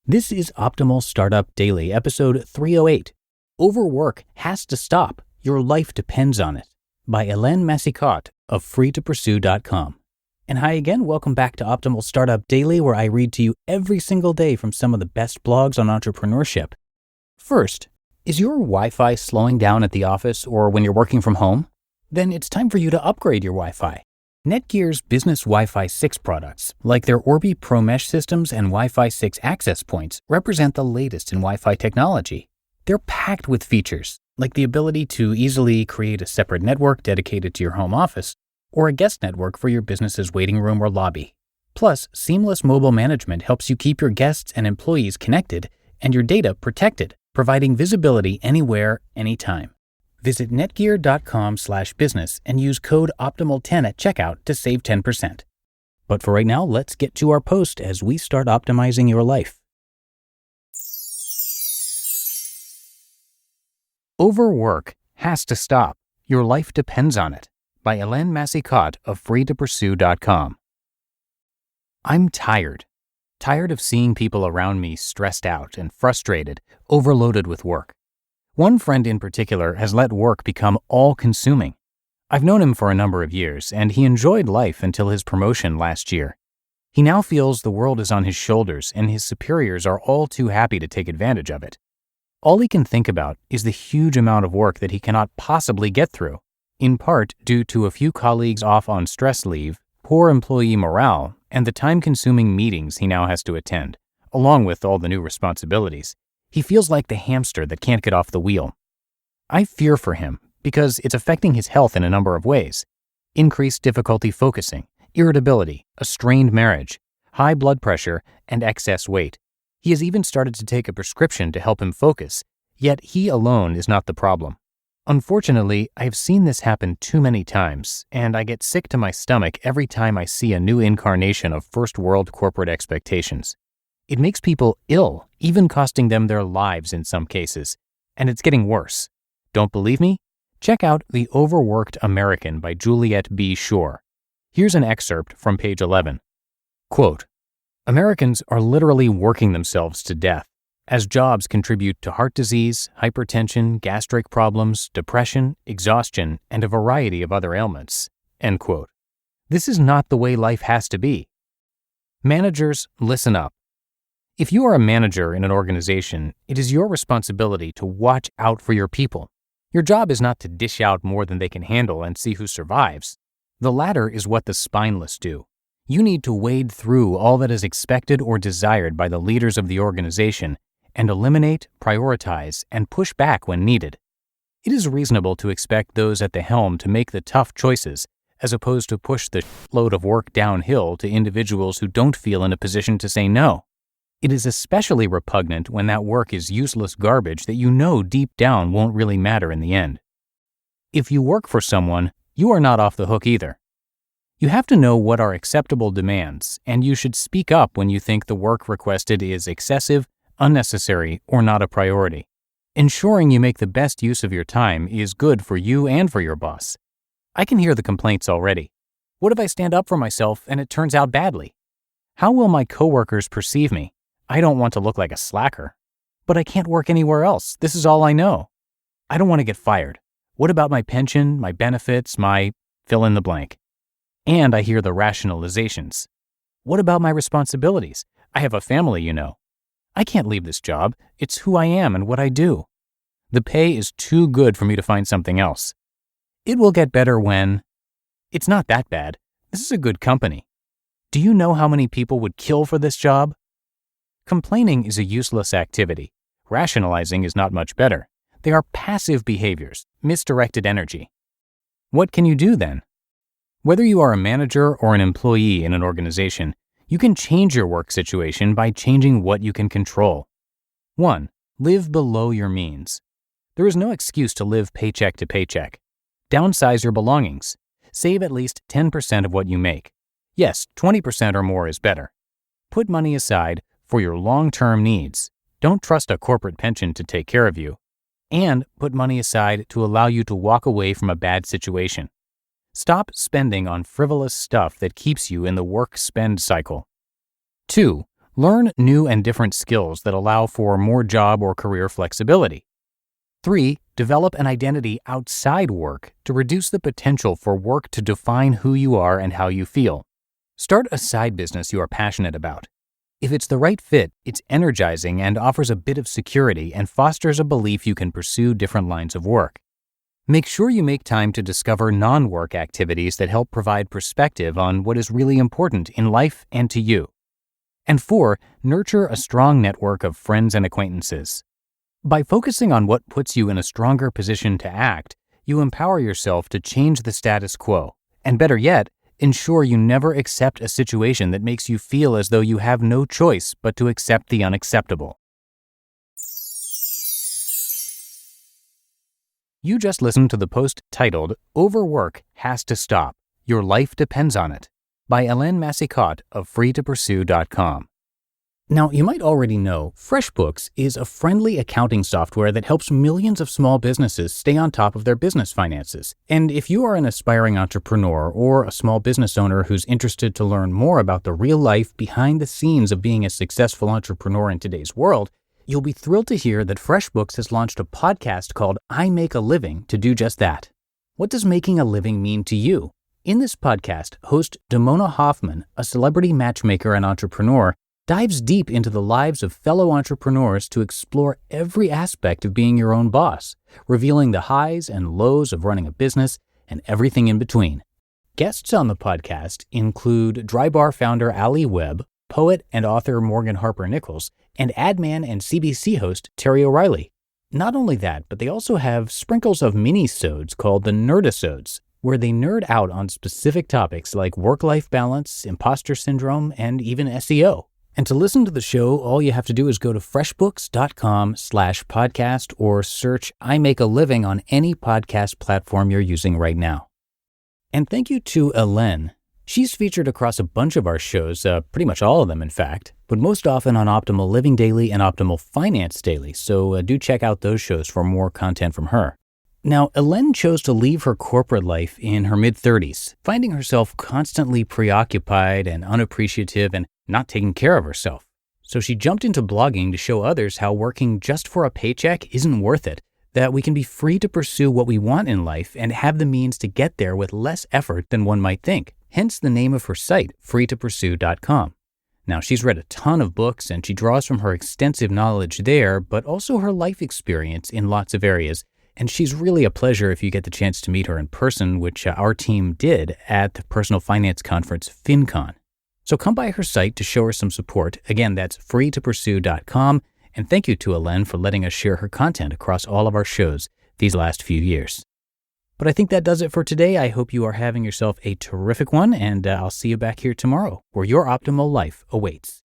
This is Optimal Startup Daily, episode 308. Overwork has to stop. Your life depends on it. By Helene Massicotte of freetopursue.com. And hi again, welcome back to Optimal Startup Daily, where I read to you every single day from some of the best blogs on entrepreneurship. First, is your Wi-Fi slowing down at the office or when you're working from home? Then it's time for you to upgrade your Wi-Fi. Netgear's business Wi-Fi 6 products, like their Orbi Pro Mesh systems and Wi-Fi 6 access points, represent the latest in Wi-Fi technology. They're packed with features, like the ability to easily create a separate network dedicated to your home office, or a guest network for your business's waiting room or lobby. Plus, seamless mobile management helps you keep your guests and employees connected and your data protected, providing visibility anywhere, anytime. Visit netgear.com/business and use code OPTIMAL10 at checkout to save 10%. But for right now, let's get to our post as we start optimizing your life. Overwork has to stop. Your life depends on it. By Helene Massicotte of freetopursue.com. I'm tired. Tired of seeing people around me stressed out and frustrated, overloaded with work. One friend in particular has let work become all-consuming. I've known him for a number of years, and he enjoyed life until his promotion last year. He now feels the world is on his shoulders, and his superiors are all too happy to take advantage of it. All he can think about is the huge amount of work that he cannot possibly get through, in part due to a few colleagues off on stress leave, poor employee morale, and the time-consuming meetings he now has to attend, along with all the new responsibilities. He feels like the hamster that can't get off the wheel. I fear for him because it's affecting his health in a number of ways. Increased difficulty focusing, irritability, a strained marriage, high blood pressure, and excess weight. He has even started to take a prescription to help him focus, yet he alone is not the problem. Unfortunately, I have seen this happen too many times, and I get sick to my stomach every time I see a new incarnation of first-world corporate expectations. It makes people ill, even costing them their lives in some cases. And it's getting worse. Don't believe me? Check out The Overworked American by Juliet B. Shore. Here's an excerpt from page 11. Quote, Americans are literally working themselves to death, as jobs contribute to heart disease, hypertension, gastric problems, depression, exhaustion, and a variety of other ailments. End quote. This is not the way life has to be. Managers, listen up. If you are a manager in an organization, it is your responsibility to watch out for your people. Your job is not to dish out more than they can handle and see who survives. The latter is what the spineless do. You need to wade through all that is expected or desired by the leaders of the organization and eliminate, prioritize, and push back when needed. It is reasonable to expect those at the helm to make the tough choices, as opposed to push the load of work downhill to individuals who don't feel in a position to say no. It is especially repugnant when that work is useless garbage that you know deep down won't really matter in the end. If you work for someone, you are not off the hook either. You have to know what are acceptable demands, and you should speak up when you think the work requested is excessive, unnecessary, or not a priority. Ensuring you make the best use of your time is good for you and for your boss. I can hear the complaints already. What if I stand up for myself and it turns out badly? How will my coworkers perceive me? I don't want to look like a slacker. But I can't work anywhere else. This is all I know. I don't want to get fired. What about my pension, my benefits, my fill in the blank? And I hear the rationalizations. What about my responsibilities? I have a family, you know. I can't leave this job. It's who I am and what I do. The pay is too good for me to find something else. It will get better when... It's not that bad. This is a good company. Do you know how many people would kill for this job? Complaining is a useless activity. Rationalizing is not much better. They are passive behaviors, misdirected energy. What can you do then? Whether you are a manager or an employee in an organization, you can change your work situation by changing what you can control. 1. Live below your means. There is no excuse to live paycheck to paycheck. Downsize your belongings. Save at least 10% of what you make. Yes, 20% or more is better. Put money aside for your long-term needs. Don't trust a corporate pension to take care of you. And put money aside to allow you to walk away from a bad situation. Stop spending on frivolous stuff that keeps you in the work-spend cycle. 2. Learn new and different skills that allow for more job or career flexibility. 3. Develop an identity outside work to reduce the potential for work to define who you are and how you feel. Start a side business you are passionate about. If it's the right fit, it's energizing and offers a bit of security and fosters a belief you can pursue different lines of work. Make sure you make time to discover non-work activities that help provide perspective on what is really important in life and to you. And 4, nurture a strong network of friends and acquaintances. By focusing on what puts you in a stronger position to act, you empower yourself to change the status quo, and better yet, ensure you never accept a situation that makes you feel as though you have no choice but to accept the unacceptable. You just listened to the post titled, "Overwork Has to Stop. Your Life Depends on It," by Helene Massicotte of freetopursue.com. Now, you might already know, FreshBooks is a friendly accounting software that helps millions of small businesses stay on top of their business finances. And if you are an aspiring entrepreneur or a small business owner who's interested to learn more about the real life behind the scenes of being a successful entrepreneur in today's world, you'll be thrilled to hear that FreshBooks has launched a podcast called I Make a Living to do just that. What does making a living mean to you? In this podcast, host Damona Hoffman, a celebrity matchmaker and entrepreneur, dives deep into the lives of fellow entrepreneurs to explore every aspect of being your own boss, revealing the highs and lows of running a business and everything in between. Guests on the podcast include Dry Bar founder Ali Webb, poet and author Morgan Harper Nichols, and Adman and CBC host Terry O'Reilly. Not only that, but they also have sprinkles of mini-sodes called the Nerdisodes, where they nerd out on specific topics like work-life balance, imposter syndrome, and even SEO. And to listen to the show, all you have to do is go to freshbooks.com/podcast or search I Make a Living on any podcast platform you're using right now. And thank you to Helene. She's featured across a bunch of our shows, pretty much all of them in fact, but most often on Optimal Living Daily and Optimal Finance Daily, so do check out those shows for more content from her. Now, Helene chose to leave her corporate life in her mid-30s, finding herself constantly preoccupied and unappreciative and not taking care of herself. So she jumped into blogging to show others how working just for a paycheck isn't worth it, that we can be free to pursue what we want in life and have the means to get there with less effort than one might think. Hence the name of her site, freetopursue.com. Now, she's read a ton of books and she draws from her extensive knowledge there, but also her life experience in lots of areas. And she's really a pleasure if you get the chance to meet her in person, which our team did at the personal finance conference FinCon. So come by her site to show her some support. Again, that's freetopursue.com. And thank you to Helene for letting us share her content across all of our shows these last few years. But I think that does it for today. I hope you are having yourself a terrific one, and I'll see you back here tomorrow where your optimal life awaits.